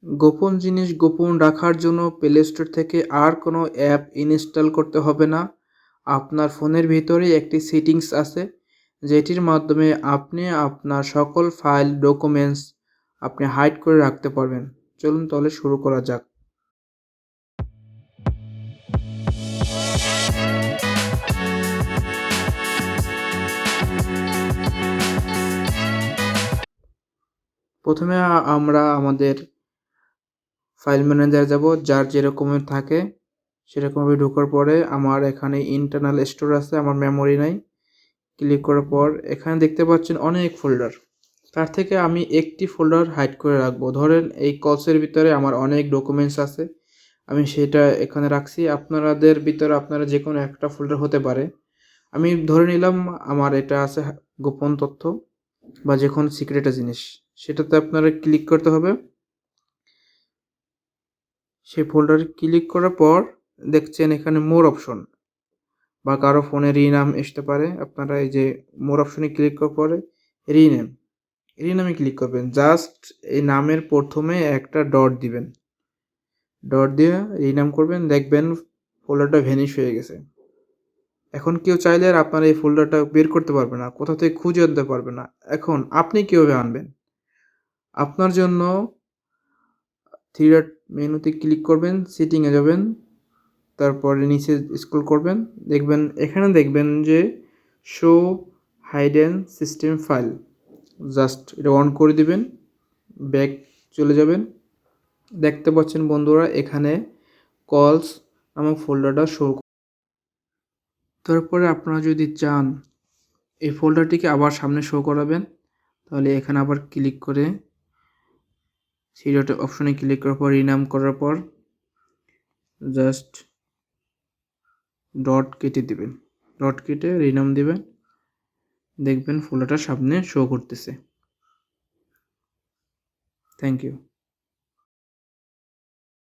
গোপন জিনিস গোপন রাখার জন্য প্লে স্টোর থেকে আর কোনো অ্যাপ ইনস্টল করতে হবে না। আপনার ফোনের ভিতরেই একটি সেটিংস আছে, যেটির মাধ্যমে আপনি আপনার সকল ফাইল ডকুমেন্টস আপনি হাইড করে রাখতে পারবেন। চলুন তাহলে শুরু করা যাক। প্রথমে আমরা আমাদের ফাইল ম্যানেজার যাব, যার যেরকমের থাকে সেরকমভাবে ঢোকার পরে আমার এখানে ইন্টারনাল স্টোর আছে, আমার মেমোরি নাই। ক্লিক করার পর এখানে দেখতে পাচ্ছেন অনেক ফোল্ডার, তার থেকে আমি একটি ফোল্ডার হাইড করে রাখবো। ধরেন এই কলসের ভিতরে আমার অনেক ডকুমেন্টস আছে, আমি সেটা এখানে রাখছি। আপনাদের ভিতরে আপনারা যে কোনো একটা ফোল্ডার হতে পারে। আমি ধরে নিলাম আমার এটা আছে গোপন তথ্য বা যে কোনো সিক্রেট জিনিস, সেটাতে আপনারা ক্লিক করতে হবে। সেই ফোল্ডারে ক্লিক করার পর দেখছেন এখানে মোর অপশন বা কারো ফোনে রিনাম আসতে পারে। আপনারা এই যে মোর অপশনে ক্লিক করার পরে রিনামে ক্লিক করবেন। জাস্ট এই নামের প্রথমে একটা ডট দিবেন, ডট দিয়ে রিনাম করবেন, দেখবেন ফোল্ডারটা ভ্যানিশ হয়ে গেছে। এখন কেউ চাইলে আর আপনার এই ফোল্ডারটা বের করতে পারবে না, কোথা থেকে খুঁজে আনতে পারবে না। এখন আপনি কীভাবে আনবেন? আপনার জন্য থ্রি ডট মেনুতে ক্লিক করবেন, সেটিংয়ে যাবেন, তারপরে নিচে স্ক্রল করবেন, দেখবেন যে শো হাইডেন সিস্টেম ফাইল। জাস্ট এটা অন করে দিবেন, ব্যাক চলে যাবেন। দেখতে পাচ্ছেন বন্ধুরা এখানে কলস নামক ফোল্ডারটা শো। তারপরে আপনারা যদি চান এই ফোল্ডারটিকে আবার সামনে শো করাবেন, তাহলে এখানে আবার ক্লিক করে থ্রি ডট অপশনে ক্লিক করার পর রিনাম করার পর জাস্ট ডট কেটে দিবেন, ডট কেটে রিনাম দিবেন, দেখবেন ফোল্ডারটা সামনে শো করতেছে। Thank you.